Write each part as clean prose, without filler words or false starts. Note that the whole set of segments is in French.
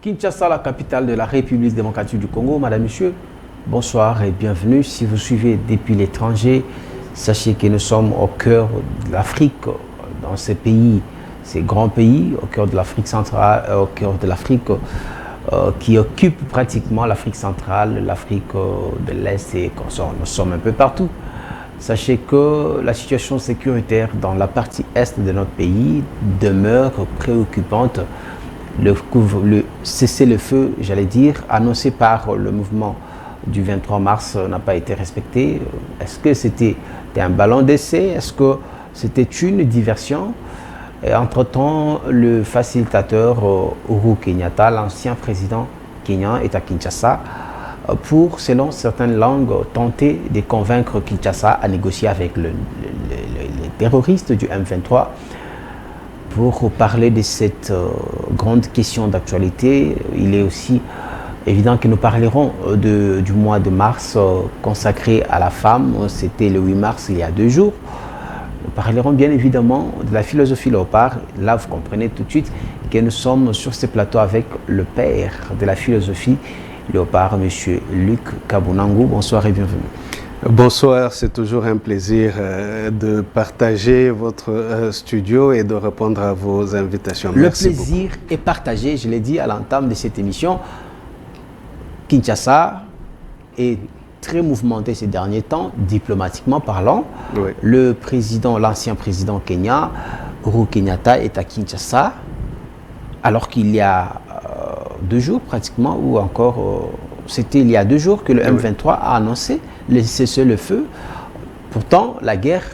Kinshasa, la capitale de la République démocratique du Congo. Madame, Monsieur, bonsoir et bienvenue. Si vous suivez depuis l'étranger, sachez que nous sommes au cœur de l'Afrique, dans ces pays, ces grands pays, au cœur de l'Afrique centrale, au cœur de l'Afrique qui occupe pratiquement l'Afrique centrale, l'Afrique de l'Est et consorts. Nous sommes un peu partout. Sachez que la situation sécuritaire dans la partie est de notre pays demeure préoccupante. Le cessez-le-feu, j'allais dire, annoncé par le mouvement du 23 mars n'a pas été respecté. Est-ce que c'était un ballon d'essai? Est-ce que c'était une diversion? Et entre-temps, le facilitateur Uhuru Kenyatta, l'ancien président kenyan, est à Kinshasa pour, selon certaines langues, tenter de convaincre Kinshasa à négocier avec les terroristes du M23. Pour parler de cette grande question d'actualité, il est aussi évident que nous parlerons du mois de mars consacré à la femme. C'était le 8 mars, il y a 2 jours. Nous parlerons bien évidemment de la philosophie Léopard. Là, vous comprenez tout de suite que nous sommes sur ce plateau avec le père de la philosophie Léopard, M. Luc Kabunangu. Bonsoir et bienvenue. Bonsoir, c'est toujours un plaisir de partager votre studio et de répondre à vos invitations. Merci. Le plaisir est partagé, je l'ai dit à l'entame de cette émission. Kinshasa est très mouvementé ces derniers temps, diplomatiquement parlant. Oui. L'ancien président kenyan, Uhuru Kenyatta, est à Kinshasa, alors qu'il y a 2 jours pratiquement, ou encore, c'était il y a 2 jours que le M23 a annoncé le cessez-le-feu. Pourtant, la guerre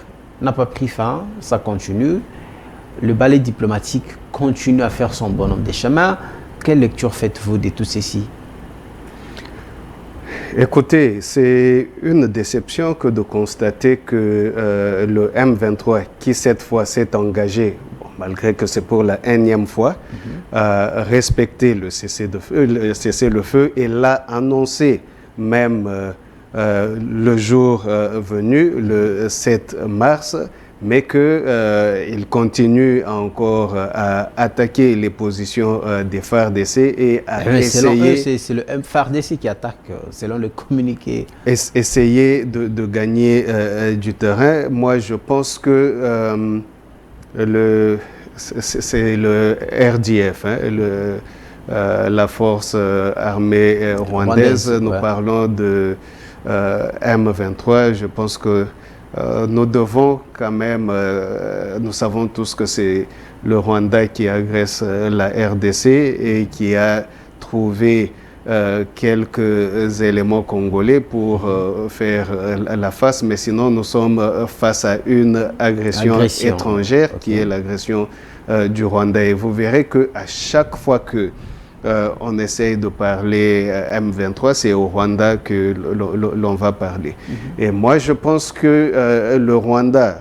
n'a pas pris fin, ça continue. Le balai diplomatique continue à faire son bonhomme de chemin. Quelle lecture faites-vous de tout ceci? Écoutez, c'est une déception que de constater que le M23, qui cette fois s'est engagé, malgré que c'est pour la énième fois, respecter le cessez-le-feu et l'a annoncé même le jour venu, le 7 mars, mais qu'il continue encore à attaquer les positions des FARDC et à essayer... Selon eux, c'est le FARDC qui attaque, selon le communiqué. Essayer de gagner du terrain. Moi, je pense que c'est le RDF, la force armée rwandaise. Nous parlons de M23. Je pense que nous devons quand même, nous savons tous que c'est le Rwanda qui agresse la RDC et qui a trouvé quelques éléments congolais pour faire la face, mais sinon nous sommes face à une agression étrangère qui est l'agression du Rwanda. Et vous verrez qu'à chaque fois que on essaye de parler M23, c'est au Rwanda que l'on va parler. Et moi, je pense que le Rwanda,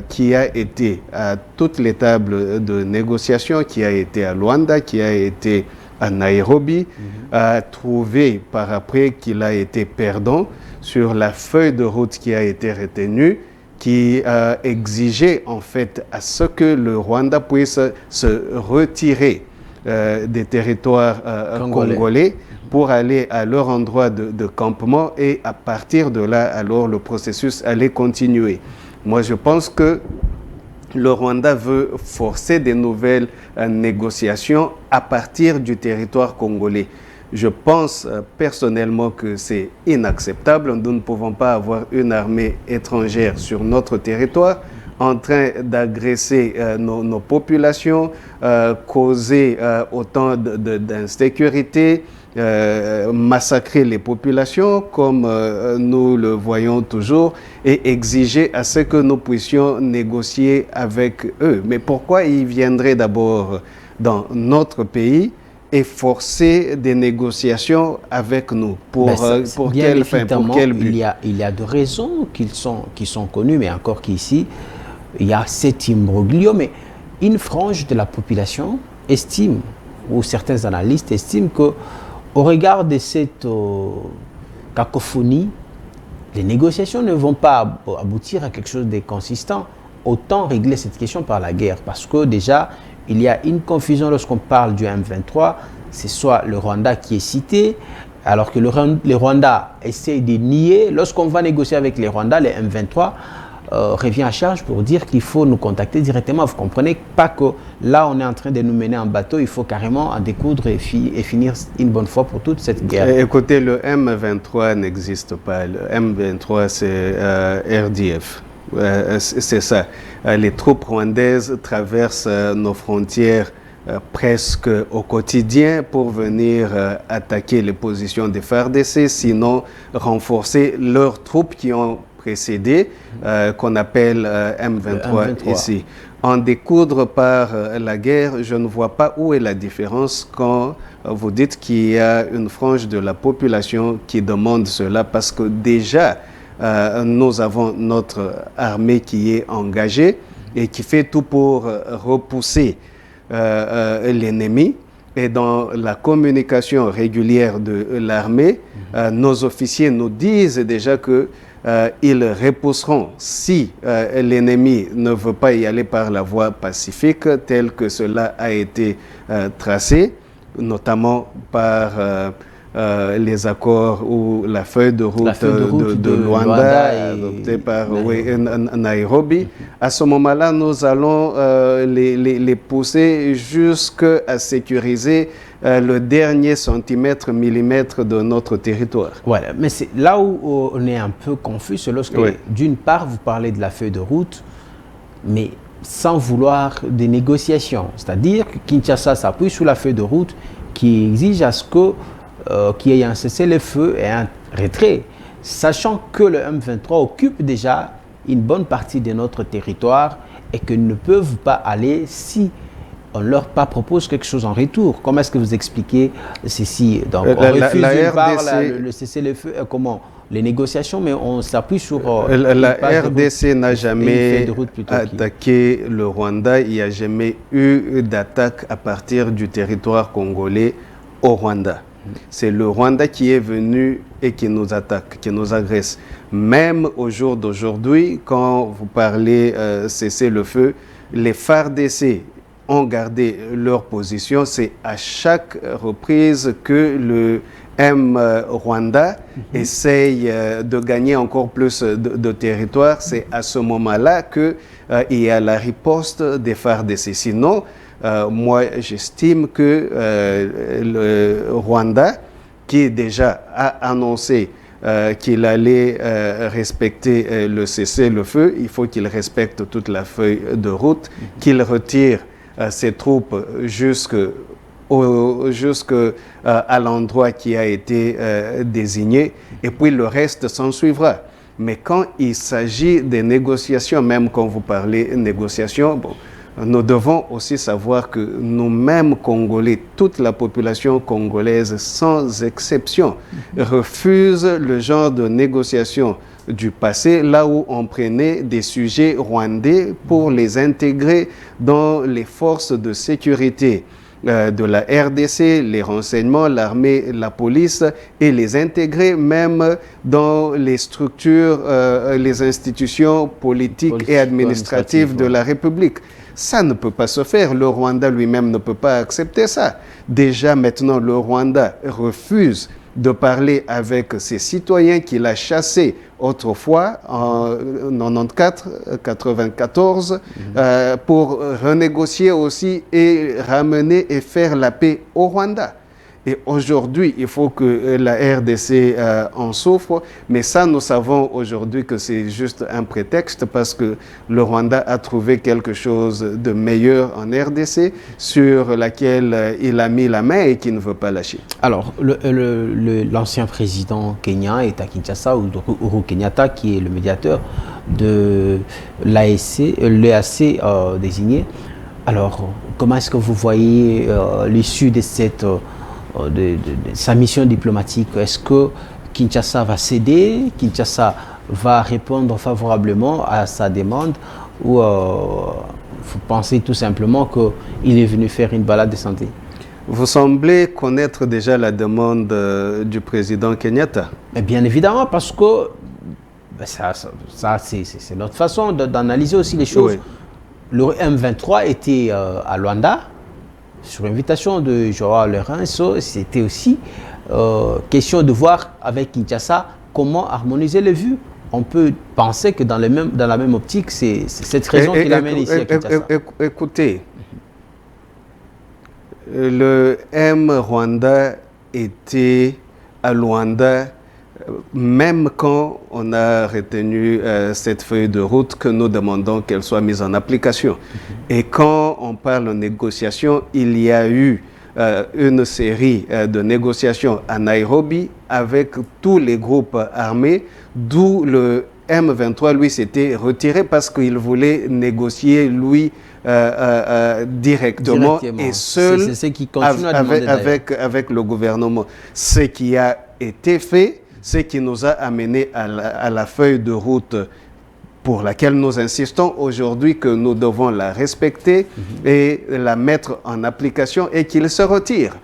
qui a été à toutes les tables de négociation, qui a été à Luanda, qui a été à Nairobi, a trouvé par après qu'il a été perdant sur la feuille de route qui a été retenue, qui exigeait en fait à ce que le Rwanda puisse se retirer des territoires congolais pour aller à leur endroit de campement, et à partir de là, alors le processus allait continuer. Moi, je pense que le Rwanda veut forcer des nouvelles négociations à partir du territoire congolais. Je pense personnellement que c'est inacceptable. Nous ne pouvons pas avoir une armée étrangère sur notre territoire en train d'agresser nos populations, causer autant d'insécurité, massacrer les populations comme nous le voyons toujours, et exiger à ce que nous puissions négocier avec eux. Mais pourquoi ils viendraient d'abord dans notre pays et forcer des négociations avec nous? Pour quelle fin, pour quel but? Il y a de raisons qui sont connues, mais encore qu'ici, il y a cet imbroglio, mais une frange de la population estime, ou certains analystes estiment que, au regard de cette cacophonie, les négociations ne vont pas aboutir à quelque chose de consistant. Autant régler cette question par la guerre, parce que déjà, il y a une confusion lorsqu'on parle du M23. C'est soit le Rwanda qui est cité, alors que les Rwandais essayent de nier. Lorsqu'on va négocier avec les Rwandais, les M23 revient à charge pour dire qu'il faut nous contacter directement. Vous comprenez pas que là, on est en train de nous mener en bateau. Il faut carrément en découdre et finir une bonne fois pour toute cette guerre. Écoutez, le M23 n'existe pas. Le M23, c'est RDF. C'est ça. Les troupes rwandaises traversent nos frontières presque au quotidien pour venir attaquer les positions des FARDC, sinon renforcer leurs troupes qui ont précédé, qu'on appelle M23 ici. En découdre par la guerre, je ne vois pas où est la différence quand vous dites qu'il y a une frange de la population qui demande cela, parce que déjà, nous avons notre armée qui est engagée et qui fait tout pour repousser l'ennemi. Et dans la communication régulière de l'armée, nos officiers nous disent déjà que ils repousseront si l'ennemi ne veut pas y aller par la voie pacifique, tel que cela a été tracé, notamment par les accords ou la feuille de route, de Luanda, adoptée par Nairobi. À ce moment-là, nous allons les pousser jusqu'à sécuriser le dernier centimètre, millimètre de notre territoire. Voilà, mais c'est là où on est un peu confus, c'est lorsque, d'une part, vous parlez de la feuille de route, mais sans vouloir des négociations. C'est-à-dire que Kinshasa s'appuie sur la feuille de route qui exige à ce que qu'il y ait un cessez-le-feu et un retrait, sachant que le M23 occupe déjà une bonne partie de notre territoire et qu'ils ne peuvent pas aller si on ne leur propose quelque chose en retour. Comment est-ce que vous expliquez ceci? Donc, on refuse le cessez-le-feu, comment? Les négociations, mais on s'appuie sur... la RDC n'a jamais attaqué le Rwanda. Il n'y a jamais eu d'attaque à partir du territoire congolais au Rwanda. C'est le Rwanda qui est venu et qui nous attaque, qui nous agresse. Même au jour d'aujourd'hui, quand vous parlez cessez-le-feu, les FARDC ont gardé leur position. C'est à chaque reprise que le Rwanda essaye de gagner encore plus de territoire. C'est à ce moment-là qu'il y a la riposte des FARDC. Sinon, moi, j'estime que le Rwanda, qui déjà a annoncé qu'il allait respecter le cessez-le-feu, il faut qu'il respecte toute la feuille de route, qu'il retire ses troupes jusqu'à l'endroit qui a été désigné, et puis le reste s'en suivra. Mais quand il s'agit des négociations, même quand vous parlez de négociations, bon, nous devons aussi savoir que nous-mêmes, Congolais, toute la population congolaise, sans exception, refuse le genre de négociation du passé, là où on prenait des sujets rwandais pour les intégrer dans les forces de sécurité de la RDC, les renseignements, l'armée, la police, et les intégrer même dans les structures, les institutions politiques et administratives de la République. Ça ne peut pas se faire. Le Rwanda lui-même ne peut pas accepter ça. Déjà maintenant, le Rwanda refuse de parler avec ses citoyens qu'il a chassés autrefois en 94, pour renégocier aussi et ramener et faire la paix au Rwanda. Et aujourd'hui, il faut que la RDC en souffre, mais ça, nous savons aujourd'hui que c'est juste un prétexte, parce que le Rwanda a trouvé quelque chose de meilleur en RDC sur laquelle il a mis la main et qu'il ne veut pas lâcher. Alors, l'ancien président kenyan est à Kinshasa, Uhuru Kenyatta, qui est le médiateur de l'EAC désigné. Alors, comment est-ce que vous voyez l'issue de cette... de sa mission diplomatique? Est-ce que Kinshasa va céder, Kinshasa va répondre favorablement à sa demande, ou vous pensez tout simplement qu'il est venu faire une balade de santé? Vous semblez connaître déjà la demande du président Kenyatta. Mais bien évidemment, parce que ça c'est notre façon d'analyser aussi les choses. Oui. le M23 était à Luanda, sur l'invitation de Joao Lourenço. C'était aussi question de voir avec Kinshasa comment harmoniser les vues. On peut penser que dans la même optique, c'est cette raison qui l'amène ici à Kinshasa. Écoutez, le M Rwanda était à Luanda, même quand on a retenu cette feuille de route que nous demandons qu'elle soit mise en application. Et quand on parle de négociation, il y a eu une série de négociations à Nairobi avec tous les groupes armés, d'où le M23, lui, s'était retiré parce qu'il voulait négocier, lui, directement et seul avec le gouvernement. Ce qui a été fait, ce qui nous a amené à la feuille de route pour laquelle nous insistons aujourd'hui que nous devons la respecter et la mettre en application et qu'il se retire.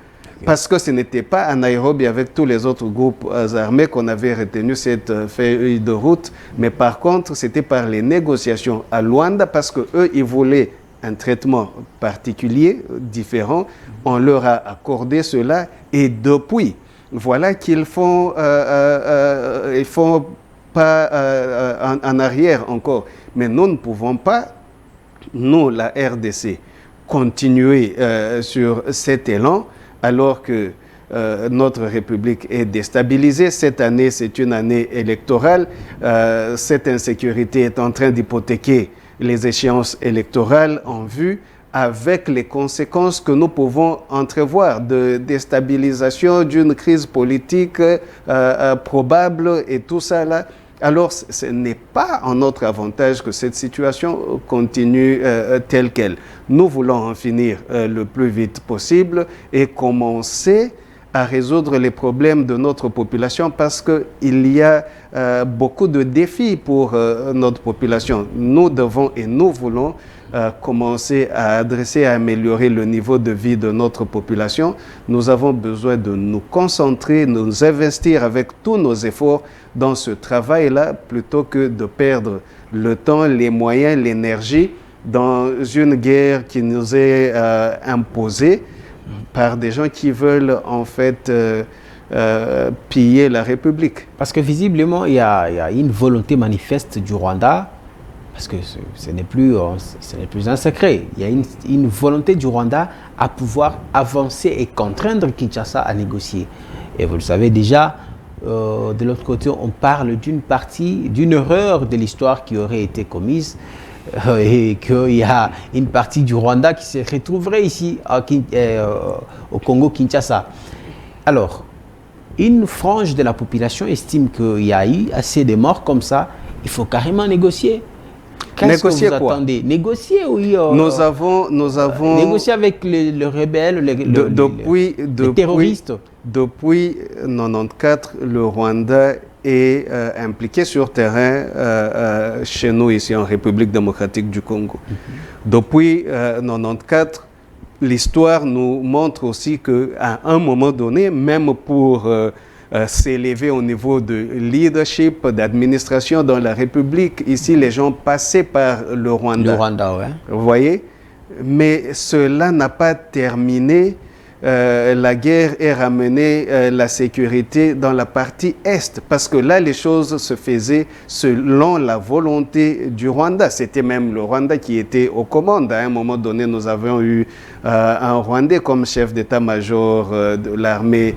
Parce que ce n'était pas à Nairobi avec tous les autres groupes armés qu'on avait retenu cette feuille de route, mais par contre, c'était par les négociations à Luanda parce qu'eux, ils voulaient un traitement particulier, différent. On leur a accordé cela et depuis, voilà qu'ils font, ils font pas en arrière encore. Mais nous ne pouvons pas, nous, la RDC, continuer sur cet élan alors que notre République est déstabilisée. Cette année, c'est une année électorale. Cette insécurité est en train d'hypothéquer les échéances électorales en vue, avec les conséquences que nous pouvons entrevoir de déstabilisation, d'une crise politique probable et tout ça là. Alors, ce n'est pas en notre avantage que cette situation continue telle qu'elle. Nous voulons en finir le plus vite possible et commencer à résoudre les problèmes de notre population parce qu'il y a beaucoup de défis pour notre population. Nous devons et nous voulons commencer à adresser, à améliorer le niveau de vie de notre population. Nous avons besoin de nous concentrer, de nous investir avec tous nos efforts dans ce travail-là plutôt que de perdre le temps, les moyens, l'énergie dans une guerre qui nous est imposée par des gens qui veulent en fait piller la République. Parce que visiblement, il y a une volonté manifeste du Rwanda, parce que ce n'est plus un secret. Il y a une volonté du Rwanda à pouvoir avancer et contraindre Kinshasa à négocier. Et vous le savez déjà, de l'autre côté, on parle d'une erreur de l'histoire qui aurait été commise et qu'il y a une partie du Rwanda qui se retrouverait ici au Congo-Kinshasa. Alors, une frange de la population estime qu'il y a eu assez de morts comme ça, il faut carrément négocier. Qu'est-ce que vous attendez? Négocier, oui. Nous avons négocier avec les rebelles, les terroristes. Depuis 1994, le Rwanda est impliqué sur terrain chez nous ici en République démocratique du Congo. Depuis 1994, l'histoire nous montre aussi qu'à un moment donné, même pour s'élever au niveau de leadership, d'administration dans la République, ici les gens passaient par le Rwanda. Le Rwanda, oui. Vous voyez? Mais cela n'a pas terminé. La guerre est ramenée la sécurité dans la partie Est, parce que là, les choses se faisaient selon la volonté du Rwanda. C'était même le Rwanda qui était aux commandes. À un moment donné, nous avons eu un Rwandais comme chef d'état-major de l'armée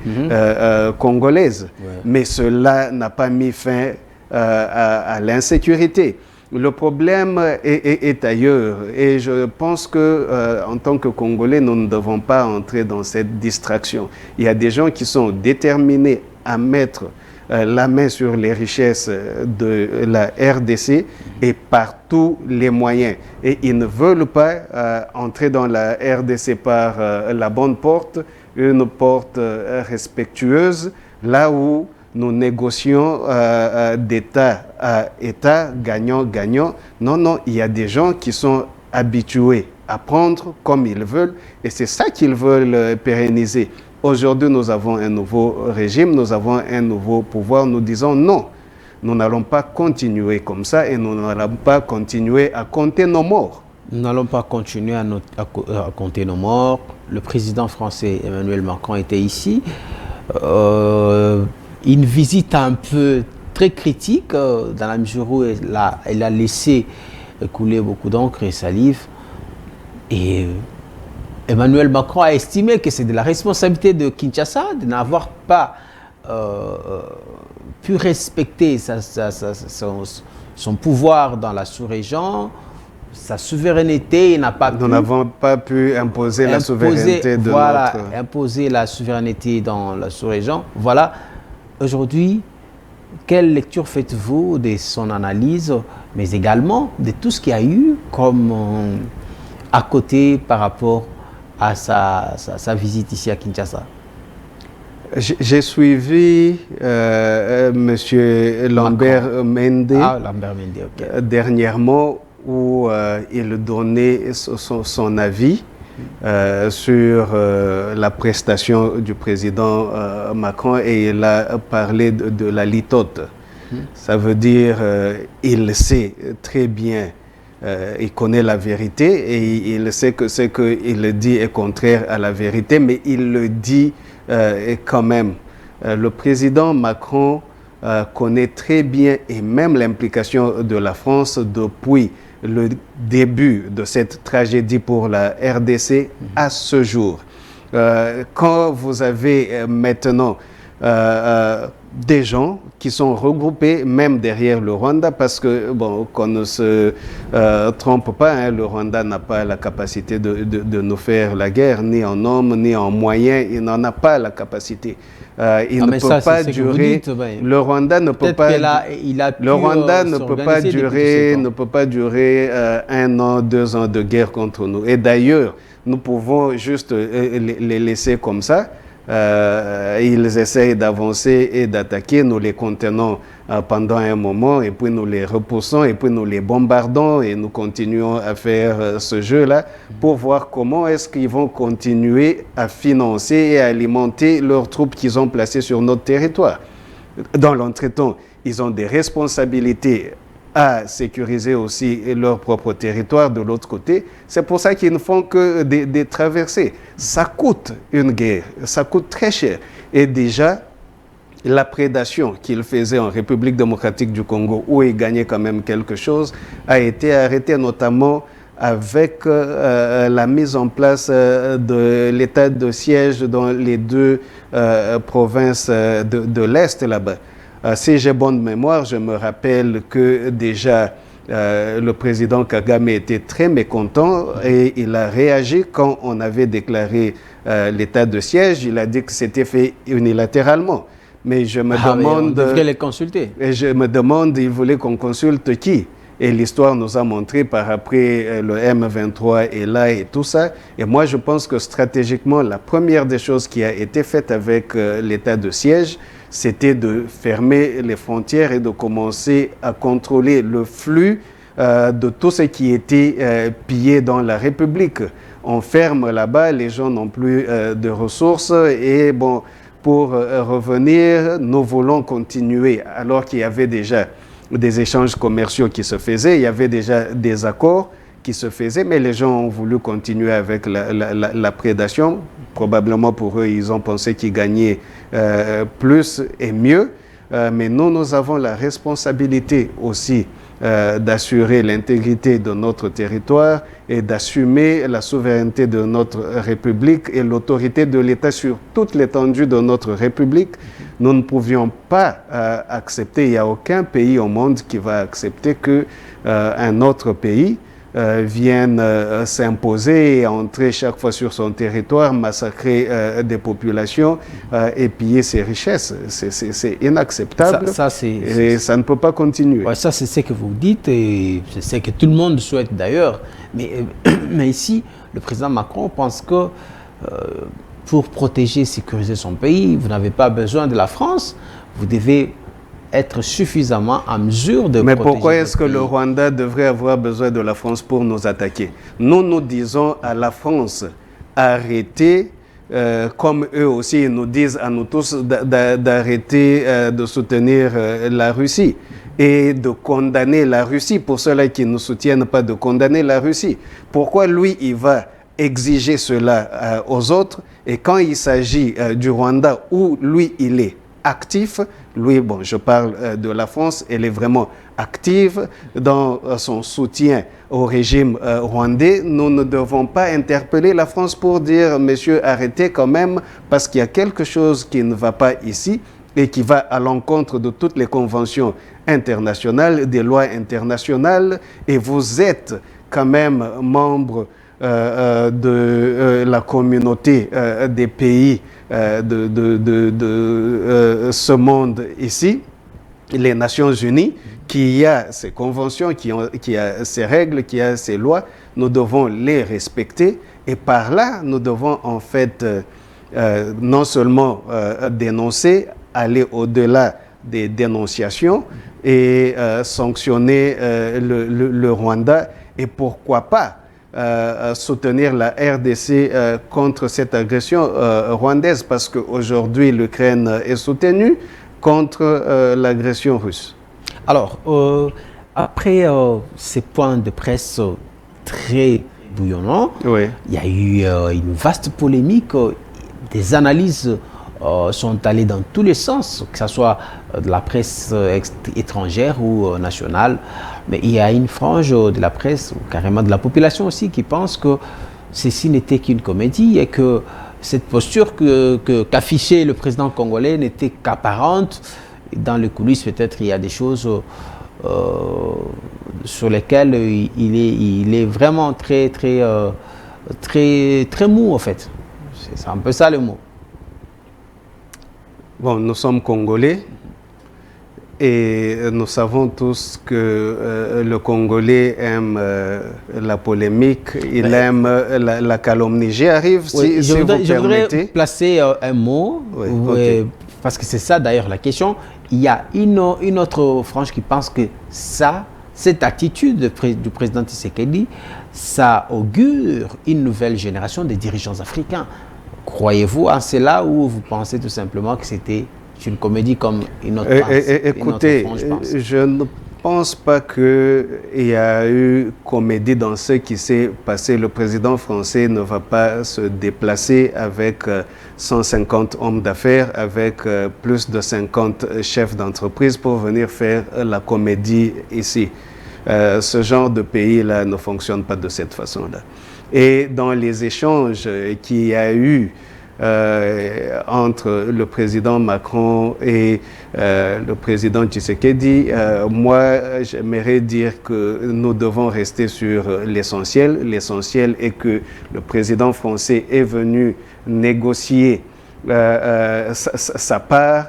congolaise. Ouais. Mais cela n'a pas mis fin à l'insécurité. Le problème est ailleurs et je pense que en tant que Congolais, nous ne devons pas entrer dans cette distraction. Il y a des gens qui sont déterminés à mettre la main sur les richesses de la RDC et par tous les moyens. Et ils ne veulent pas entrer dans la RDC par la bonne porte, une porte respectueuse, là où nous négocions d'État à État, gagnant-gagnant. Non, il y a des gens qui sont habitués à prendre comme ils veulent et c'est ça qu'ils veulent pérenniser. Aujourd'hui, nous avons un nouveau régime, nous avons un nouveau pouvoir. Nous disons non, nous n'allons pas continuer comme ça et nous n'allons pas continuer à compter nos morts. Nous n'allons pas continuer à compter nos morts. Le président français Emmanuel Macron était ici. Une visite un peu très critique, dans la mesure où elle a laissé couler beaucoup d'encre et salive. Et Emmanuel Macron a estimé que c'est de la responsabilité de Kinshasa de n'avoir pas pu respecter son pouvoir dans la sous-région, sa souveraineté. Nous n'avons pas pu imposer la souveraineté de imposer la souveraineté dans la sous-région. Voilà. Aujourd'hui, quelle lecture faites-vous de son analyse, mais également de tout ce qu'il y a eu comme à côté par rapport à sa visite ici à Kinshasa? J'ai suivi M. Lambert Mende, dernièrement, où il donnait son avis sur la prestation du président Macron, et il a parlé de la litote. Ça veut dire il sait très bien, il connaît la vérité et il sait que ce qu'il dit est contraire à la vérité, mais il le dit quand même. Le président Macron connaît très bien, et même l'implication de la France depuis le début de cette tragédie pour la RDC à ce jour. Quand vous avez maintenant des gens qui sont regroupés même derrière le Rwanda, parce que, bon, qu'on ne se trompe pas, hein, le Rwanda n'a pas la capacité de nous faire la guerre, ni en hommes, ni en moyens, il n'en a pas la capacité. Il ne peut pas durer. Le Rwanda ne peut pas. Le Rwanda ne peut pas durer 1 an, 2 ans de guerre contre nous. Et d'ailleurs, nous pouvons juste les laisser comme ça. Ils essayent d'avancer et d'attaquer, nous les contenons pendant un moment, et puis nous les repoussons, et puis nous les bombardons, et nous continuons à faire ce jeu-là pour voir comment est-ce qu'ils vont continuer à financer et à alimenter leurs troupes qu'ils ont placées sur notre territoire. Dans l'entretemps, ils ont des responsabilités à sécuriser aussi leur propre territoire de l'autre côté. C'est pour ça qu'ils ne font que des traversées. Ça coûte une guerre, ça coûte très cher. Et déjà, la prédation qu'il faisait en République démocratique du Congo, où il gagnait quand même quelque chose, a été arrêtée notamment avec la mise en place de l'état de siège dans les 2 provinces de l'Est là-bas. Si j'ai bonne mémoire, je me rappelle que déjà le président Kagame était très mécontent et il a réagi quand on avait déclaré l'état de siège. Il a dit que c'était fait unilatéralement. Mais je me demande... on devrait les consulter. Et je me demande, il voulait qu'on consulte qui? Et l'histoire nous a montré par après le M23 est là et tout ça. Et moi, je pense que stratégiquement, la première des choses qui a été faite avec l'état de siège, c'était de fermer les frontières et de commencer à contrôler le flux de tout ce qui était pillé dans la République. On ferme là-bas, les gens n'ont plus de ressources et bon, pour revenir, nous voulons continuer alors qu'il y avait déjà des échanges commerciaux qui se faisaient, il y avait déjà des accords qui se faisaient, mais les gens ont voulu continuer avec la prédation. Probablement pour eux, ils ont pensé qu'ils gagnaient plus et mieux. Mais nous avons la responsabilité aussi d'assurer l'intégrité de notre territoire et d'assumer la souveraineté de notre République et l'autorité de l'État sur toute l'étendue de notre République. Nous ne pouvions pas accepter, il n'y a aucun pays au monde qui va accepter qu'un autre pays vienne s'imposer et entrer chaque fois sur son territoire, massacrer des populations et piller ses richesses. C'est inacceptable et ça ne peut pas continuer. Ouais, ça, c'est ce que vous dites et c'est ce que tout le monde souhaite d'ailleurs. Mais ici, le président Macron pense que pour protéger et sécuriser son pays, vous n'avez pas besoin de la France, vous devez être suffisamment en mesure de protéger. Mais pourquoi est-ce que le Rwanda devrait avoir besoin de la France pour nous attaquer? Nous disons à la France, arrêtez comme eux aussi, nous disent à nous tous d'arrêter de soutenir la Russie et de condamner la Russie. Pour ceux-là qui ne soutiennent pas, de condamner la Russie. Pourquoi lui, il va exiger cela aux autres, et quand il s'agit du Rwanda où lui, il est actif, lui, bon, je parle de la France, elle est vraiment active dans son soutien au régime rwandais. Nous ne devons pas interpeller la France pour dire, monsieur, arrêtez quand même, parce qu'il y a quelque chose qui ne va pas ici et qui va à l'encontre de toutes les conventions internationales, des lois internationales, et vous êtes quand même membre de la communauté des pays de ce monde ici, les Nations Unies, qui a ces conventions, qui a ces règles, qui a ces lois. Nous devons les respecter, et par là, nous devons en fait non seulement dénoncer, aller au-delà des dénonciations et sanctionner le Rwanda, et pourquoi pas soutenir la RDC contre cette agression rwandaise, parce qu'aujourd'hui l'Ukraine est soutenue contre l'agression russe. Alors, après ces points de presse très bouillonnants, oui, il y a eu une vaste polémique, des analyses sont allées dans tous les sens, que ce soit de la presse étrangère ou nationale. Mais il y a une frange de la presse, ou carrément de la population aussi, qui pense que ceci n'était qu'une comédie et que cette posture qu'affichait le président congolais n'était qu'apparente. Dans les coulisses, peut-être, il y a des choses sur lesquelles il est vraiment très mou, en fait. C'est un peu ça le mot. Bon, nous sommes Congolais et nous savons tous que le Congolais aime la polémique, il aime la calomnie. J'y arrive, oui, si vous permettez. Je voudrais placer un mot, oui, okay, parce que c'est ça d'ailleurs la question. Il y a une autre frange qui pense que cette attitude du président Tshisekedi, ça augure une nouvelle génération de dirigeants africains. Croyez-vous en cela, ou vous pensez tout simplement que c'était une comédie comme une autre écoutez, je ne pense pas qu'il y a eu comédie dans ce qui s'est passé. Le président français ne va pas se déplacer avec 150 hommes d'affaires, avec plus de 50 chefs d'entreprise pour venir faire la comédie ici. Ce genre de pays-là ne fonctionne pas de cette façon-là. Et dans les échanges qu'il y a eu entre le président Macron et le président Tshisekedi, moi, j'aimerais dire que nous devons rester sur l'essentiel. L'essentiel est que le président français est venu négocier sa part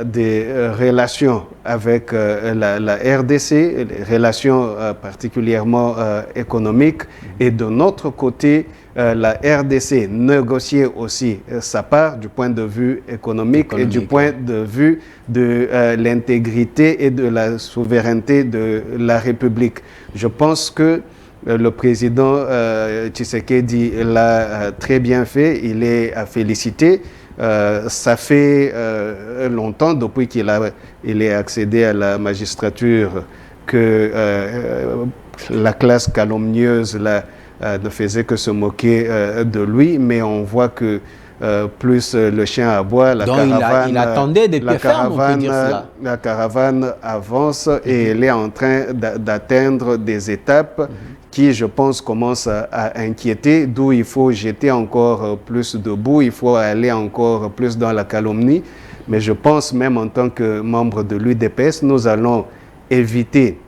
des relations avec la RDC, les relations particulièrement économiques, et de notre côté, la RDC négociait aussi sa part du point de vue économique et du point de vue de l'intégrité et de la souveraineté de la République. Je pense que le président Tshisekedi l'a très bien fait, il est à féliciter. Ça fait longtemps, depuis qu'il est accédé à la magistrature, que la classe calomnieuse là, ne faisait que se moquer de lui, mais on voit que plus le chien aboie, la caravane, il attendait des pieds fermes, on peut dire cela. La caravane avance et elle est en train d'atteindre des étapes qui, je pense, commencent à inquiéter, d'où il faut jeter encore plus de boue, il faut aller encore plus dans la calomnie. Mais je pense, même en tant que membre de l'UDPS, nous allons éviter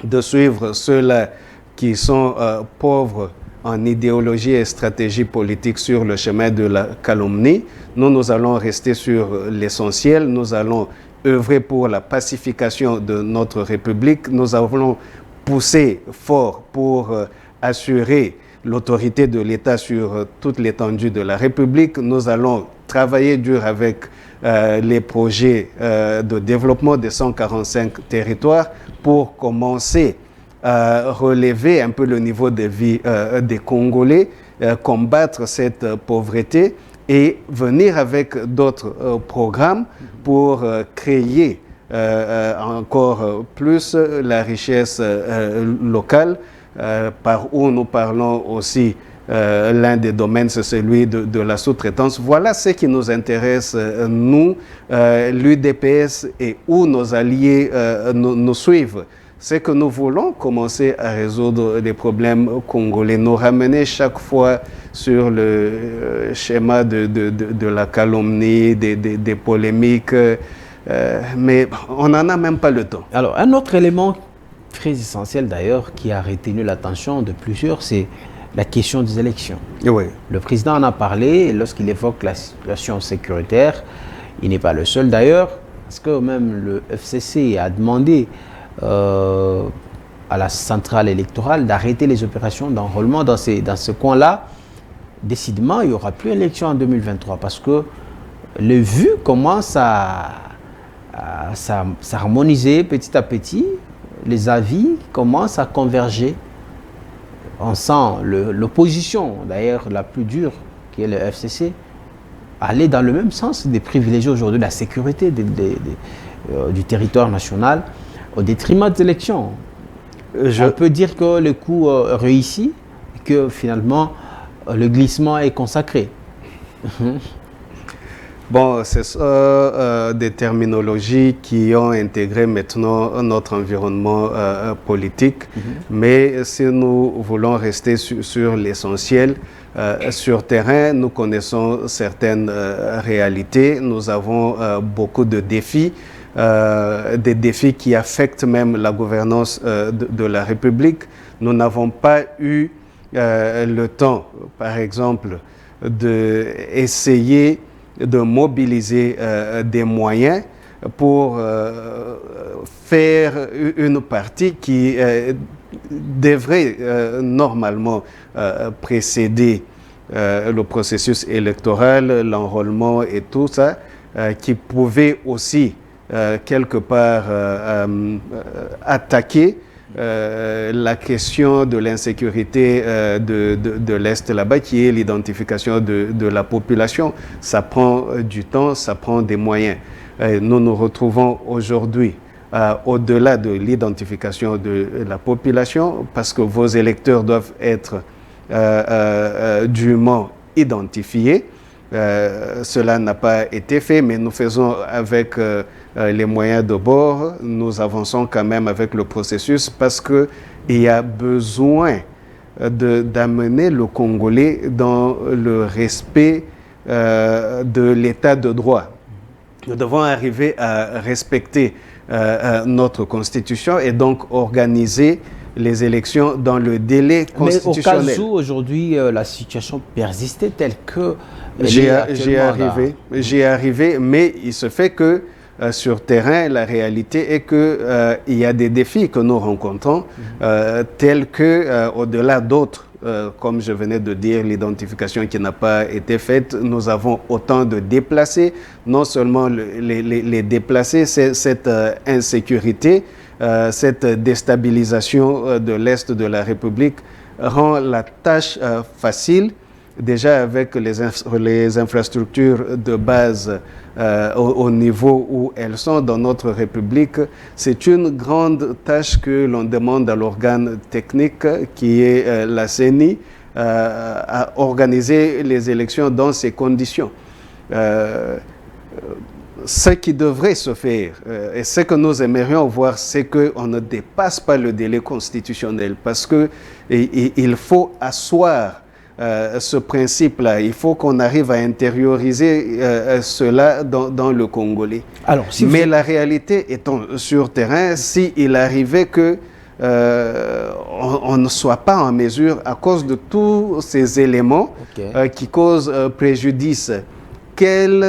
de suivre ceux-là qui sont pauvres en idéologie et stratégie politique sur le chemin de la calomnie. Nous allons rester sur l'essentiel, nous allons œuvrer pour la pacification de notre République, nous allons pousser fort pour assurer l'autorité de l'État sur toute l'étendue de la République. Nous allons travailler dur avec les projets de développement des 145 territoires pour commencer à relever un peu le niveau de vie des Congolais combattre cette pauvreté et venir avec d'autres programmes pour créer encore plus la richesse locale, par où nous parlons aussi. L'un des domaines, c'est celui de la sous-traitance. Voilà ce qui nous intéresse, nous, l'UDPS, et où nos alliés nous suivent. C'est que nous voulons commencer à résoudre les problèmes congolais, nous ramener chaque fois sur le schéma de la calomnie, des polémiques, mais on n'en a même pas le temps. Alors, un autre élément très essentiel d'ailleurs qui a retenu l'attention de plusieurs, c'est la question des élections. Oui. Le président en a parlé lorsqu'il évoque la situation sécuritaire. Il n'est pas le seul d'ailleurs, parce que même le FCC a demandé à la centrale électorale d'arrêter les opérations d'enrôlement dans ce coin-là. Décidément, il n'y aura plus d'élection en 2023 parce que les vues commencent à s'harmoniser petit à petit. Les avis commencent à converger. On sent l'opposition, d'ailleurs la plus dure, qui est le FCC, aller dans le même sens des privilégiés aujourd'hui la sécurité du territoire national au détriment des élections. On peut dire que le coup réussit et que finalement le glissement est consacré. Bon, c'est des terminologies qui ont intégré maintenant notre environnement politique, mais si nous voulons rester sur l'essentiel, sur terrain, nous connaissons certaines réalités, nous avons beaucoup de défis, des défis qui affectent même la gouvernance de la République. Nous n'avons pas eu le temps, par exemple, d'essayer de mobiliser des moyens pour faire une partie qui devrait normalement précéder le processus électoral, l'enrôlement et tout ça, qui pouvait aussi quelque part attaquer la question de l'insécurité de l'Est là-bas, qui est l'identification de la population. Ça prend du temps, ça prend des moyens. Nous nous retrouvons aujourd'hui au-delà de l'identification de la population, parce que vos électeurs doivent être dûment identifiés. Cela n'a pas été fait, mais nous faisons avec les moyens de bord, nous avançons quand même avec le processus parce qu'il y a besoin d'amener le Congolais dans le respect de l'état de droit. Nous devons arriver à respecter notre constitution et donc organiser les élections dans le délai constitutionnel. Mais au cas où aujourd'hui la situation persistait telle que... J'y arrivé, mais il se fait que sur terrain, la réalité est qu'il y a des défis que nous rencontrons, tels que, au-delà d'autres, comme je venais de dire, l'identification qui n'a pas été faite, nous avons autant de déplacés, non seulement les déplacés, cette insécurité, cette déstabilisation de l'Est de la République rend la tâche facile. Déjà avec les infrastructures de base au niveau où elles sont dans notre République, c'est une grande tâche que l'on demande à l'organe technique qui est la CENI à organiser les élections dans ces conditions. Ce qui devrait se faire et ce que nous aimerions voir, c'est qu'on ne dépasse pas le délai constitutionnel parce qu'il faut asseoir ce principe-là. Il faut qu'on arrive à intérioriser cela dans le Congolais. Alors, mais la réalité étant sur terrain, s'il arrivait que on ne soit pas en mesure, à cause de tous ces éléments qui causent préjudice, quelle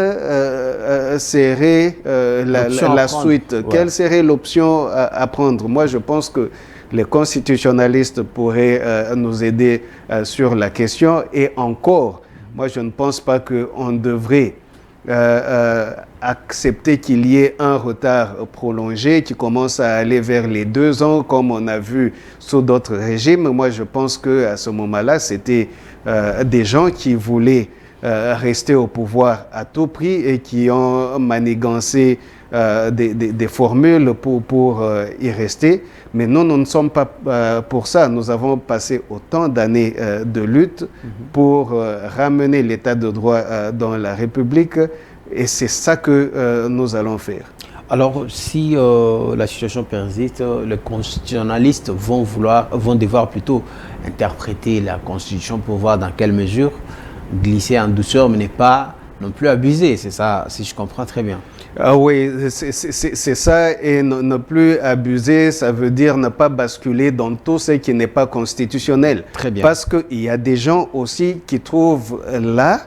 serait la suite? Quelle serait l'option à prendre? Moi, je pense que les constitutionnalistes pourraient nous aider sur la question. Et encore, moi, je ne pense pas qu'on devrait accepter qu'il y ait un retard prolongé qui commence à aller vers les 2 ans, comme on a vu sous d'autres régimes. Moi, je pense qu'à ce moment-là, c'était des gens qui voulaient rester au pouvoir à tout prix et qui ont manigancé des formules pour y rester. Mais nous ne sommes pas pour ça. Nous avons passé autant d'années de lutte pour ramener l'état de droit dans la République et c'est ça que nous allons faire. Alors, si la situation persiste, les constitutionnalistes vont devoir plutôt interpréter la Constitution pour voir dans quelle mesure glisser en douceur, mais ne pas non plus abuser. C'est ça, si je comprends très bien. Ah oui, c'est ça. Et ne plus abuser, ça veut dire ne pas basculer dans tout ce qui n'est pas constitutionnel. Très bien. Parce qu'il y a des gens aussi qui trouvent là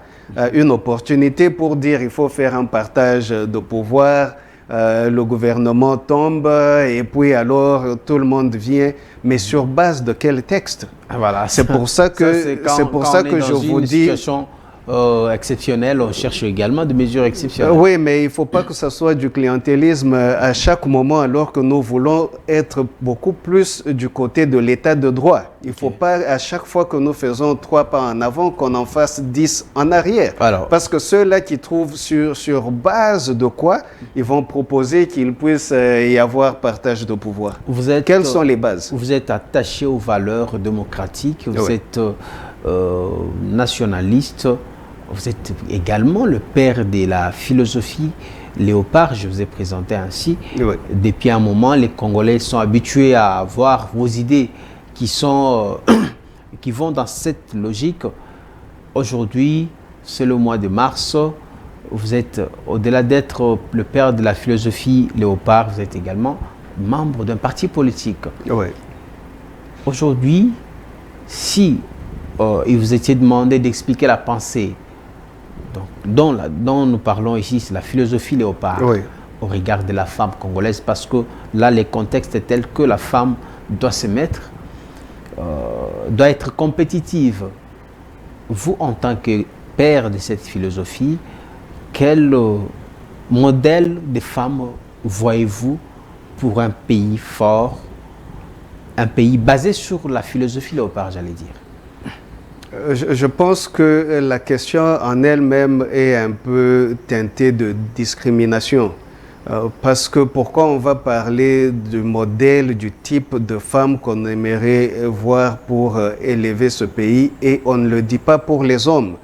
une opportunité pour dire il faut faire un partage de pouvoir. Le gouvernement tombe et puis alors tout le monde vient. Mais sur base de quel texte? Voilà. C'est pour ça que, je vous dis... exceptionnelle, on cherche également des mesures exceptionnelles. Oui, mais il ne faut pas que ce soit du clientélisme à chaque moment, alors que nous voulons être beaucoup plus du côté de l'état de droit. Il ne faut pas à chaque fois que nous faisons 3 pas en avant, qu'on en fasse 10 en arrière. Alors, parce que ceux-là qui trouvent sur base de quoi, ils vont proposer qu'il puisse y avoir partage de pouvoir. Quelles sont les bases? Vous êtes attaché aux valeurs démocratiques, vous êtes nationaliste. Vous êtes également le père de la philosophie Léopard, je vous ai présenté ainsi. Oui. Depuis un moment, les Congolais sont habitués à voir vos idées qui vont dans cette logique. Aujourd'hui, c'est le mois de mars. Vous êtes, au-delà d'être le père de la philosophie Léopard, vous êtes également membre d'un parti politique. Oui. Aujourd'hui, si il vous était demandé d'expliquer la pensée dont nous parlons ici, c'est la philosophie Léopard, oui, au regard de la femme congolaise, parce que là, le contexte est tel que la femme doit se mettre, doit être compétitive. Vous, en tant que père de cette philosophie, quel modèle de femme voyez-vous pour un pays fort, un pays basé sur la philosophie Léopard, j'allais dire? Je pense que la question en elle-même est un peu teintée de discrimination. Parce que pourquoi on va parler du modèle, du type de femme qu'on aimerait voir pour élever ce pays et on ne le dit pas pour les hommes.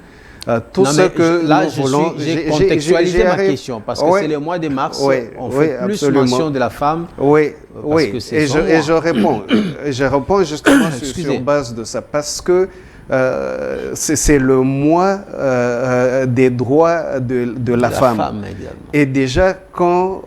Tout non, ce que là, nous voulons... J'ai contextualisé ma question parce que c'est le mois de mars, on fait plus mention de la femme. Oui, oui. Et je réponds. Je réponds justement sur base de ça parce que c'est le mois des droits de la femme. Et déjà, quand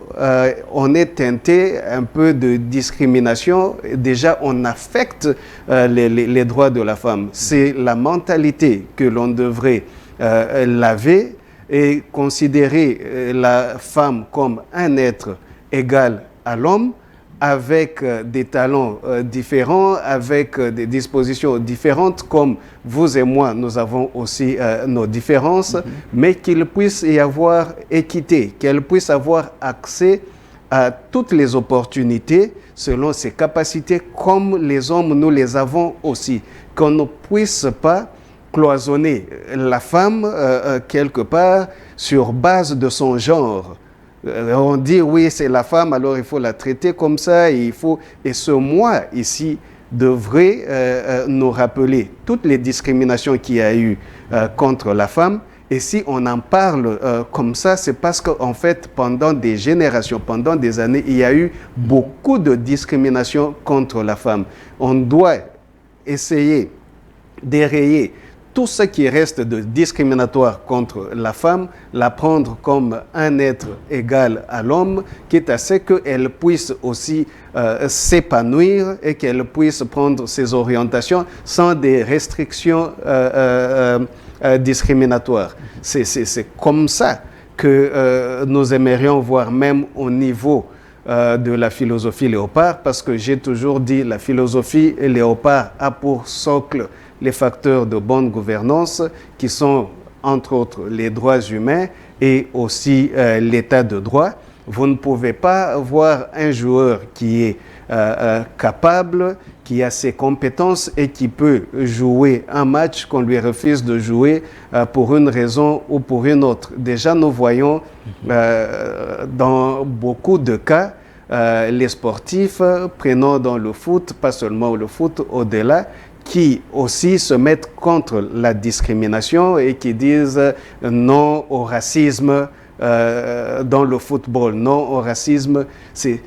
on est teinté un peu de discrimination, déjà on affecte les droits de la femme. C'est la mentalité que l'on devrait laver et considérer la femme comme un être égal à l'homme, avec des talents différents, avec des dispositions différentes, comme vous et moi, nous avons aussi nos différences, mais qu'il puisse y avoir équité, qu'elle puisse avoir accès à toutes les opportunités selon ses capacités, comme les hommes, nous les avons aussi. Qu'on ne puisse pas cloisonner la femme quelque part sur base de son genre. On dit oui, c'est la femme, alors il faut la traiter comme ça. Et ce mois ici devrait nous rappeler toutes les discriminations qu'il y a eu contre la femme. Et si on en parle comme ça, c'est parce qu'en fait, pendant des générations, pendant des années, il y a eu beaucoup de discrimination contre la femme. On doit essayer d'érayer tout ce qui reste de discriminatoire contre la femme, la prendre comme un être égal à l'homme, quitte à ce qu'elle puisse aussi s'épanouir et qu'elle puisse prendre ses orientations sans des restrictions discriminatoires. C'est comme ça que nous aimerions voir même au niveau de la philosophie Léopard, parce que j'ai toujours dit la philosophie Léopard a pour socle les facteurs de bonne gouvernance qui sont entre autres les droits humains et aussi l'état de droit. Vous ne pouvez pas voir un joueur qui est capable, qui a ses compétences et qui peut jouer un match qu'on lui refuse de jouer pour une raison ou pour une autre. Déjà, nous voyons dans beaucoup de cas, les sportifs, prenant dans le foot, pas seulement le foot, au-delà, qui aussi se mettent contre la discrimination et qui disent non au racisme dans le football, non au racisme. C'est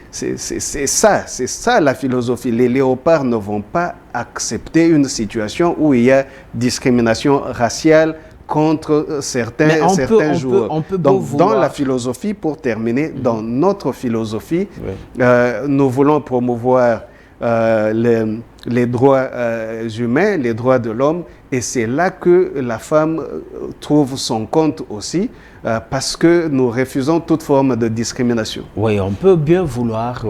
ça la philosophie. Les léopards ne vont pas accepter une situation où il y a discrimination raciale contre certains joueurs. Donc, dans la philosophie, pour terminer, dans notre philosophie, nous voulons promouvoir les droits humains, les droits de l'homme, et c'est là que la femme trouve son compte aussi, parce que nous refusons toute forme de discrimination. Oui, on peut bien vouloir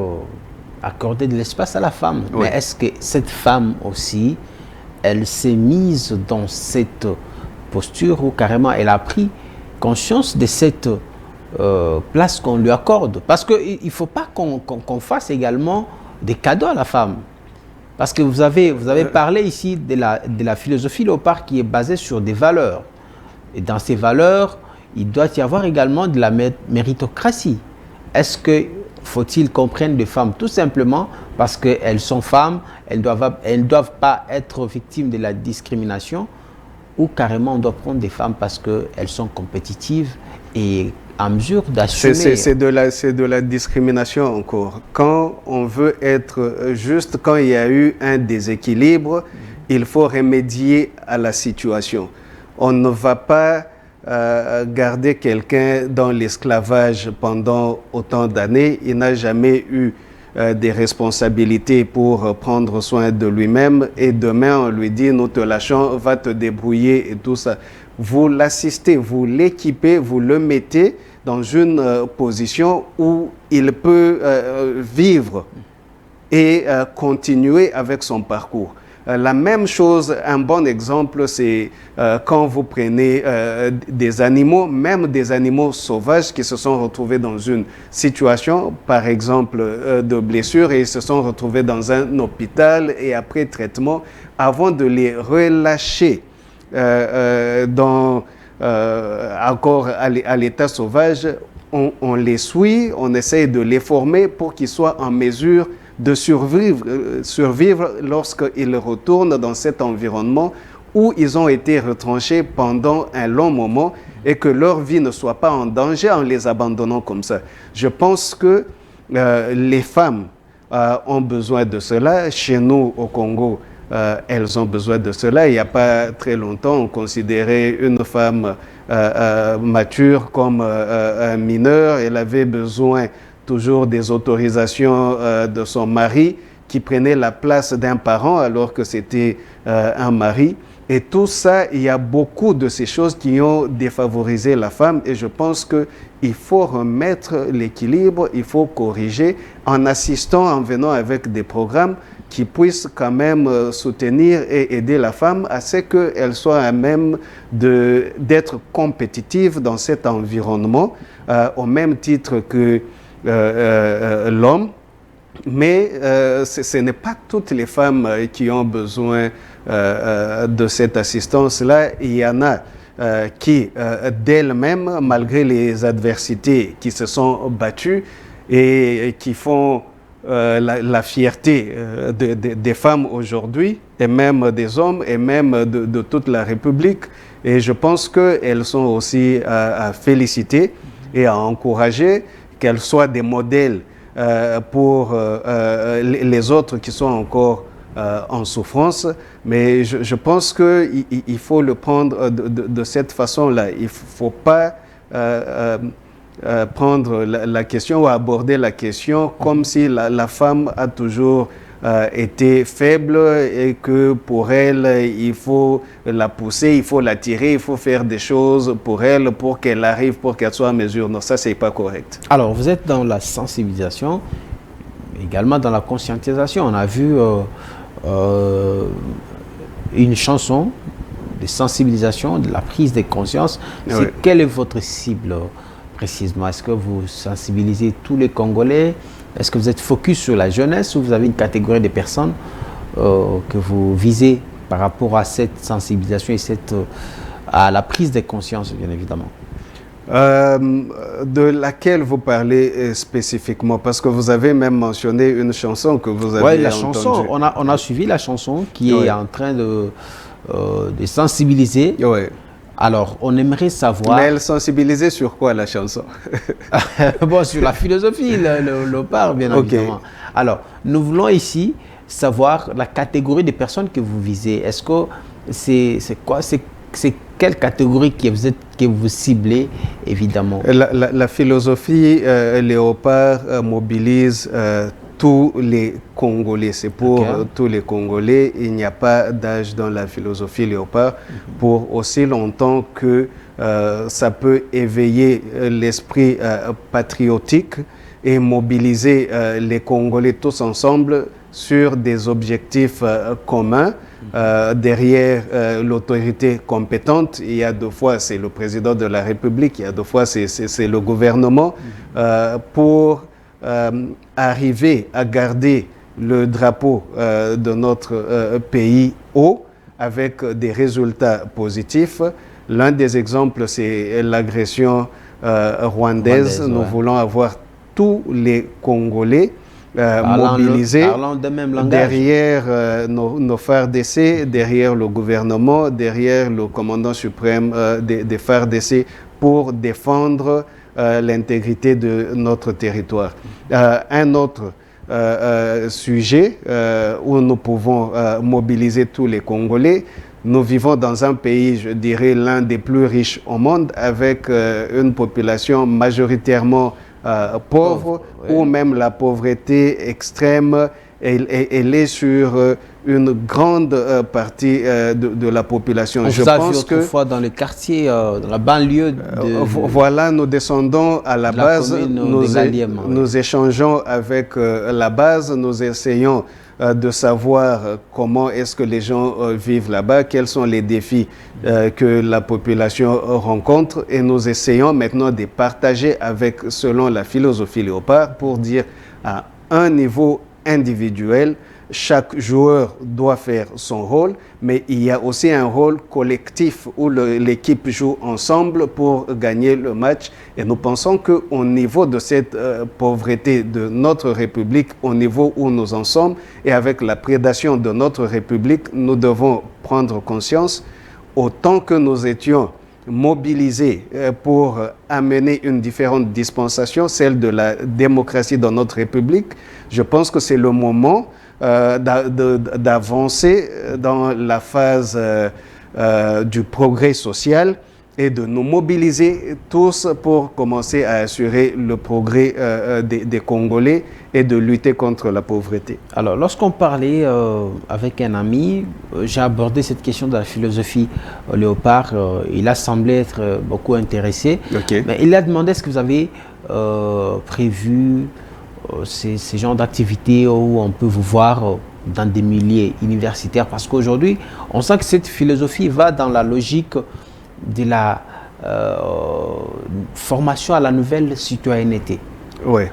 accorder de l'espace à la femme, mais est-ce que cette femme aussi, elle s'est mise dans cette posture où carrément elle a pris conscience de cette place qu'on lui accorde? Parce qu'il ne faut pas qu'on fasse également des cadeaux à la femme. Parce que vous avez parlé ici de la philosophie léopard qui est basée sur des valeurs. Et dans ces valeurs, il doit y avoir également de la méritocratie. Est-ce que faut-il qu'on prenne des femmes tout simplement parce qu'elles sont femmes, elles ne doivent pas être victimes de la discrimination, ou carrément on doit prendre des femmes parce qu'elles sont compétitives et à mesure d'assumer... C'est de la discrimination encore. Quand on veut être juste, quand il y a eu un déséquilibre, il faut remédier à la situation. On ne va pas garder quelqu'un dans l'esclavage pendant autant d'années. Il n'a jamais eu des responsabilités pour prendre soin de lui-même, et demain on lui dit nous te lâchons, va te débrouiller et tout ça. Vous l'assistez, vous l'équipez, vous le mettez dans une position où il peut vivre et continuer avec son parcours. La même chose, un bon exemple, c'est quand vous prenez des animaux, même des animaux sauvages qui se sont retrouvés dans une situation, par exemple, de blessure, et ils se sont retrouvés dans un hôpital et après traitement, avant de les relâcher encore à l'état sauvage, on les suit, on essaye de les former pour qu'ils soient en mesure de survivre lorsqu'ils retournent dans cet environnement où ils ont été retranchés pendant un long moment et que leur vie ne soit pas en danger en les abandonnant comme ça. Je pense que les femmes ont besoin de cela. Chez nous, au Congo, elles ont besoin de cela. Il n'y a pas très longtemps, on considérait une femme mature comme un mineur. Elle avait besoin toujours des autorisations de son mari qui prenait la place d'un parent alors que c'était un mari. Et tout ça, il y a beaucoup de ces choses qui ont défavorisé la femme, et je pense qu'il faut remettre l'équilibre, il faut corriger en assistant, en venant avec des programmes qui puissent quand même soutenir et aider la femme à ce qu'elle soit à même d'être compétitive dans cet environnement, au même titre que l'homme. Mais ce n'est pas toutes les femmes qui ont besoin de cette assistance-là. Il y en a qui, d'elles-mêmes, malgré les adversités, qui se sont battues et qui font la fierté des femmes aujourd'hui, et même des hommes, et même de toute la République. Et je pense qu'elles sont aussi à féliciter et à encourager, qu'elles soient des modèles pour les autres qui sont encore en souffrance. Mais je pense qu'il faut le prendre de cette façon-là. Il ne faut pas prendre la question ou aborder la question comme si la femme a toujours été faible et que pour elle, il faut la pousser, il faut la tirer, il faut faire des choses pour elle pour qu'elle arrive, pour qu'elle soit en mesure. Non, ça, c'est pas correct. Alors, vous êtes dans la sensibilisation, également dans la conscientisation. On a vu une chanson de sensibilisation, de la prise de conscience. Oui. Quelle est votre cible précisément? Est-ce que vous sensibilisez tous les Congolais Est-ce que vous êtes focus sur la jeunesse ou vous avez une catégorie de personnes que vous visez par rapport à cette sensibilisation et à la prise de conscience, bien évidemment? De laquelle vous parlez spécifiquement? Parce que vous avez même mentionné une chanson que vous avez la entendue. Chanson, on a suivi la chanson qui est en train de sensibiliser. Oui. Alors, on aimerait savoir... Mais elle sensibilisait sur quoi, la chanson? Bon, sur la philosophie, le part, bien évidemment. Alors, nous voulons ici savoir la catégorie des personnes que vous visez. Est-ce que c'est quoi? C'est quelle catégorie que vous ciblez, évidemment? La philosophie Léopard mobilise tous les Congolais. C'est pour tous les Congolais. Il n'y a pas d'âge dans la philosophie Léopard pour aussi longtemps que ça peut éveiller l'esprit patriotique et mobiliser les Congolais tous ensemble sur des objectifs communs. Derrière l'autorité compétente, il y a deux fois c'est le président de la République, il y a deux fois c'est le gouvernement, pour arriver à garder le drapeau de notre pays haut avec des résultats positifs. L'un des exemples, c'est l'agression rwandaise. Nous voulons avoir tous les Congolais mobilisés derrière nos FARDC, derrière le gouvernement, derrière le commandant suprême des FARDC pour défendre l'intégrité de notre territoire. Un autre sujet où nous pouvons mobiliser tous les Congolais. Nous vivons dans un pays, je dirais, l'un des plus riches au monde, avec une population majoritairement pauvre, ou même la pauvreté extrême, elle est sur une grande partie de la population. Je pense que autrefois dans le quartier, dans la banlieue voilà, nous descendons à la base, nous échangeons avec la base, nous essayons de savoir comment est-ce que les gens vivent là-bas, quels sont les défis que la population rencontre, et nous essayons maintenant de partager avec, selon la philosophie Léopard, pour dire à un niveau individuel, chaque joueur doit faire son rôle, mais il y a aussi un rôle collectif où l'équipe joue ensemble pour gagner le match. Et nous pensons qu'au niveau de cette pauvreté de notre République, au niveau où nous en sommes, et avec la prédation de notre République, nous devons prendre conscience, autant que nous étions mobilisés pour amener une différente dispensation, celle de la démocratie dans notre République, je pense que c'est le moment d'avancer dans la phase du progrès social et de nous mobiliser tous pour commencer à assurer le progrès des Congolais et de lutter contre la pauvreté. Alors, lorsqu'on parlait avec un ami, j'ai abordé cette question de la philosophie Léopard. Il a semblé être beaucoup intéressé. Mais il a demandé est-ce que vous avez prévu ces genres d'activités où on peut vous voir dans des milieux universitaires, parce qu'aujourd'hui, on sent que cette philosophie va dans la logique de la formation à la nouvelle citoyenneté. Oui.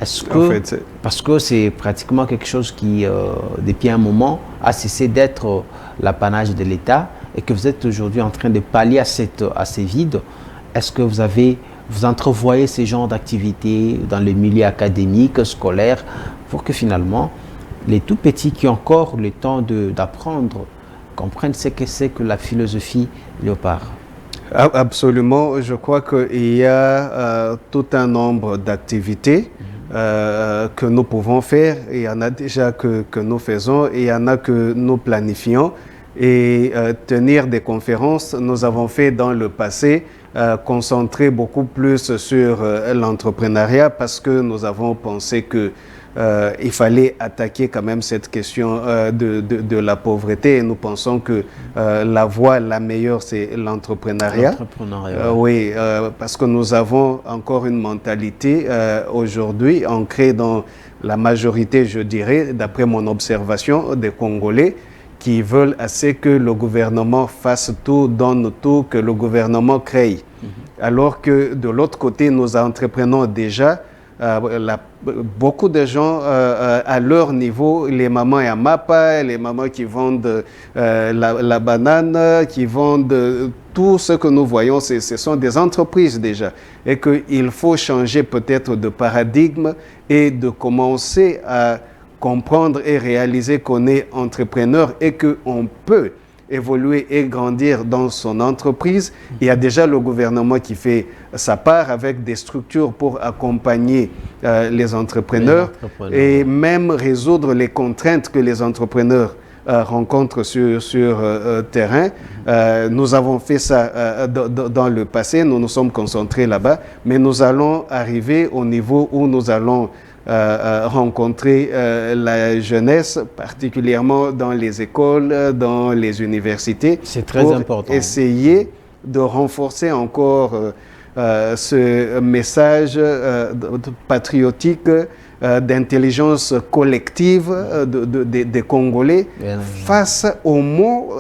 Est-ce que, parce que c'est pratiquement quelque chose qui, depuis un moment, a cessé d'être l'apanage de l'État et que vous êtes aujourd'hui en train de pallier à ces vides, est-ce que vous entrevoyez ces genres d'activités dans le milieu académique, scolaire, pour que finalement, les tout petits qui ont encore le temps d'apprendre comprennent ce que c'est que la philosophie Léopard? Absolument. Je crois qu'il y a tout un nombre d'activités que nous pouvons faire. Il y en a déjà que nous faisons et il y en a que nous planifions. Et tenir des conférences, nous avons fait dans le passé, concentrer beaucoup plus sur l'entrepreneuriat parce que nous avons pensé que il fallait attaquer quand même cette question de la pauvreté, et nous pensons que la voie la meilleure c'est l'entrepreneuriat. Oui, parce que nous avons encore une mentalité aujourd'hui ancrée dans la majorité, je dirais, d'après mon observation, des Congolais qui veulent assez que le gouvernement fasse tout, donne tout, que le gouvernement crée. Alors que de l'autre côté, nous entreprenons déjà beaucoup de gens à leur niveau, les mamans à Mapa, les mamans qui vendent la banane, qui vendent tout ce que nous voyons, ce sont des entreprises déjà. Et qu'il faut changer peut-être de paradigme et de commencer à comprendre et réaliser qu'on est entrepreneur et qu'on peut évoluer et grandir dans son entreprise. Il y a déjà le gouvernement qui fait sa part avec des structures pour accompagner les entrepreneurs et même résoudre les contraintes que les entrepreneurs rencontrent sur terrain. Nous avons fait ça dans le passé, nous nous sommes concentrés là-bas, mais nous allons arriver au niveau où nous allons rencontrer la jeunesse, particulièrement dans les écoles, dans les universités. C'est très important. Pour essayer de renforcer encore ce message patriotique, d'intelligence collective des Congolais face aux maux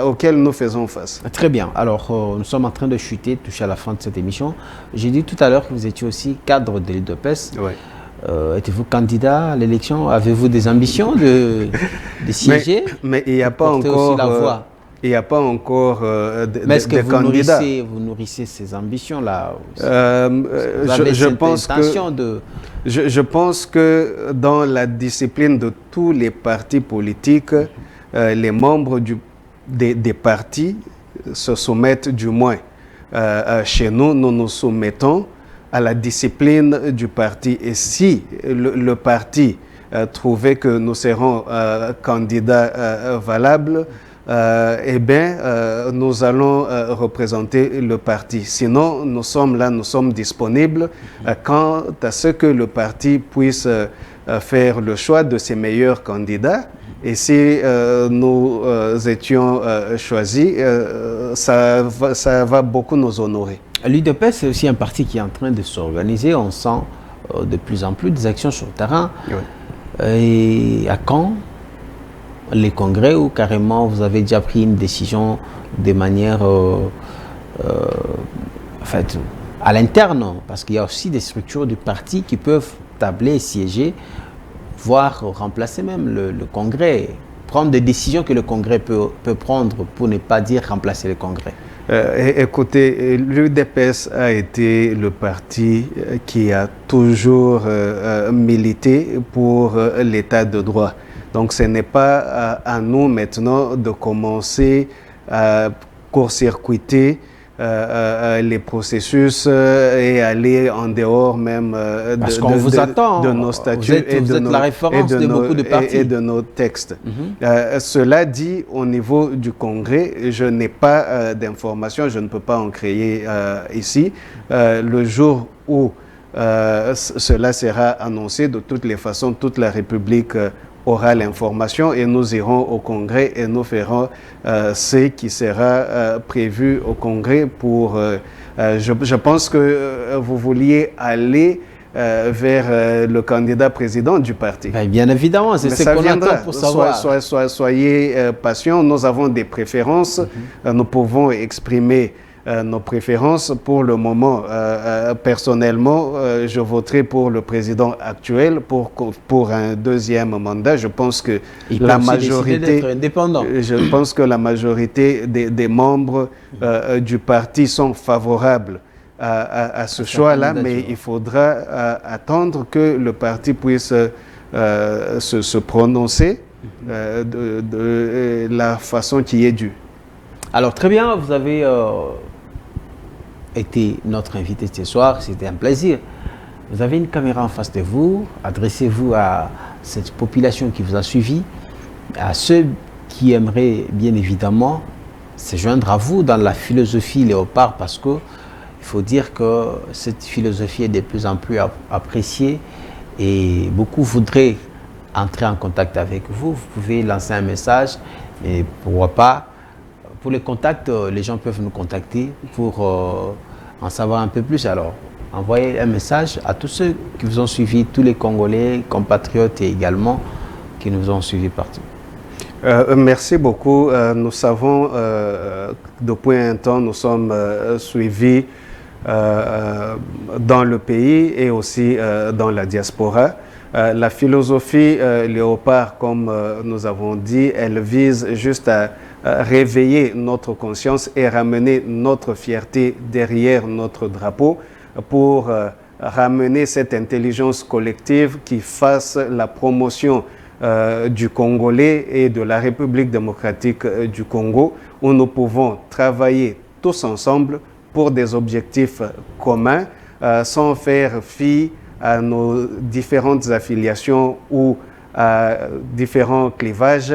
auxquels nous faisons face. Très bien. Alors, nous sommes en train de chuter, toucher à la fin de cette émission. J'ai dit tout à l'heure que vous étiez aussi cadre de l'UDPS. Oui. Êtes-vous candidat à l'élection? Avez-vous des ambitions de siéger? Mais il n'y a pas encore... Il n'y a pas encore mais est-ce que candidats. Vous nourrissez ces ambitions-là? Je pense que dans la discipline de tous les partis politiques, les membres des partis se soumettent du moins. Chez nous, nous nous soumettons à la discipline du parti. Et si le parti trouvait que nous serons candidats valables, eh bien, nous allons représenter le parti. Sinon, nous sommes là, nous sommes disponibles quant à ce que le parti puisse faire le choix de ses meilleurs candidats. Et si nous étions choisis, ça va beaucoup nous honorer. L'UDPS, c'est aussi un parti qui est en train de s'organiser. On sent de plus en plus des actions sur le terrain. Oui. Et à quand les congrès où carrément vous avez déjà pris une décision de manière en fait, à l'interne, parce qu'il y a aussi des structures du parti qui peuvent tabler et siéger, voire remplacer même le congrès, prendre des décisions que le congrès peut prendre, pour ne pas dire remplacer le congrès. Écoutez, l'UDPS a été le parti qui a toujours milité pour l'état de droit. Donc ce n'est pas à nous maintenant de commencer à court-circuiter les processus et aller en dehors même de nos statuts et de nos textes. Cela dit, au niveau du Congrès, je n'ai pas d'informations, je ne peux pas en créer ici. Le jour où cela sera annoncé, de toutes les façons, toute la République aura l'information et nous irons au Congrès et nous ferons ce qui sera prévu au Congrès pour... je pense que vous vouliez aller vers le candidat président du parti. Bien évidemment, c'est ce qu'on attend pour savoir. Soyez patients, nous avons des préférences, nous pouvons exprimer nos préférences. Pour le moment, personnellement, je voterai pour le président actuel pour un deuxième mandat. Je pense que la majorité, je pense que la majorité des membres du parti sont favorables à ce choix-là, mais il faudra attendre que le parti puisse se prononcer de la façon qui est due. Alors très bien, vous avez été notre invité ce soir, c'était un plaisir. Vous avez une caméra en face de vous, adressez-vous à cette population qui vous a suivi, à ceux qui aimeraient bien évidemment se joindre à vous dans la philosophie Léopard, parce que il faut dire que cette philosophie est de plus en plus appréciée et beaucoup voudraient entrer en contact avec vous. Vous pouvez lancer un message, mais pourquoi pas. Pour les contacts, les gens peuvent nous contacter pour en savoir un peu plus. Alors, envoyez un message à tous ceux qui vous ont suivis, tous les Congolais, compatriotes et également qui nous ont suivis partout. Merci beaucoup. Nous savons depuis un temps, nous sommes suivis dans le pays et aussi dans la diaspora. La philosophie Léopard, comme nous avons dit, elle vise juste à réveiller notre conscience et ramener notre fierté derrière notre drapeau pour ramener cette intelligence collective qui fasse la promotion du Congolais et de la République démocratique du Congo, où nous pouvons travailler tous ensemble pour des objectifs communs, sans faire fi à nos différentes affiliations ou à différents clivages,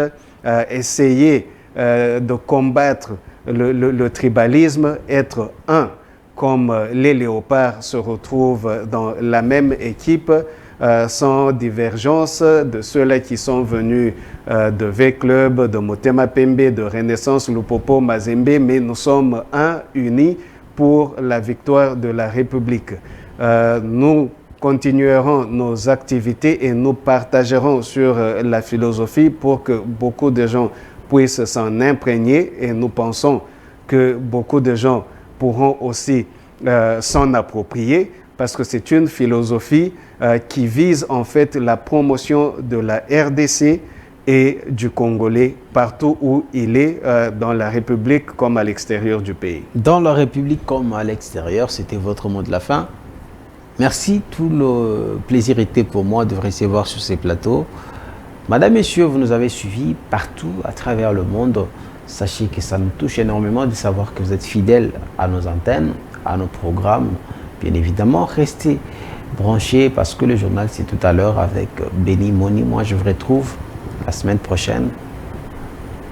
essayer de combattre le tribalisme, être un, comme les léopards se retrouvent dans la même équipe, sans divergence de ceux-là qui sont venus de V-Club, de Motema Pembe, de Renaissance, Lupopo, Mazembe, mais nous sommes un, unis pour la victoire de la République. Nous continuerons nos activités et nous partagerons sur la philosophie pour que beaucoup de gens puissent s'en imprégner, et nous pensons que beaucoup de gens pourront aussi s'en approprier, parce que c'est une philosophie qui vise en fait la promotion de la RDC et du Congolais partout où il est, dans la République comme à l'extérieur du pays. Dans la République comme à l'extérieur, c'était votre mot de la fin. Merci, tout le plaisir était pour moi de vous recevoir sur ces plateaux. Madame, Messieurs, vous nous avez suivis partout à travers le monde. Sachez que ça nous touche énormément de savoir que vous êtes fidèles à nos antennes, à nos programmes. Bien évidemment, restez branchés parce que le journal, c'est tout à l'heure avec Béni Moni. Moi, je vous retrouve la semaine prochaine.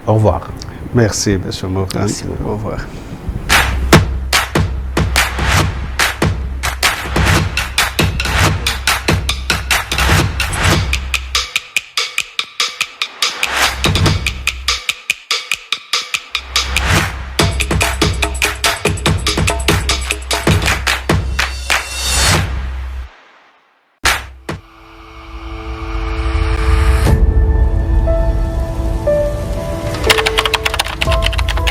Au revoir. Merci, M. Morin. Merci beaucoup. Au revoir.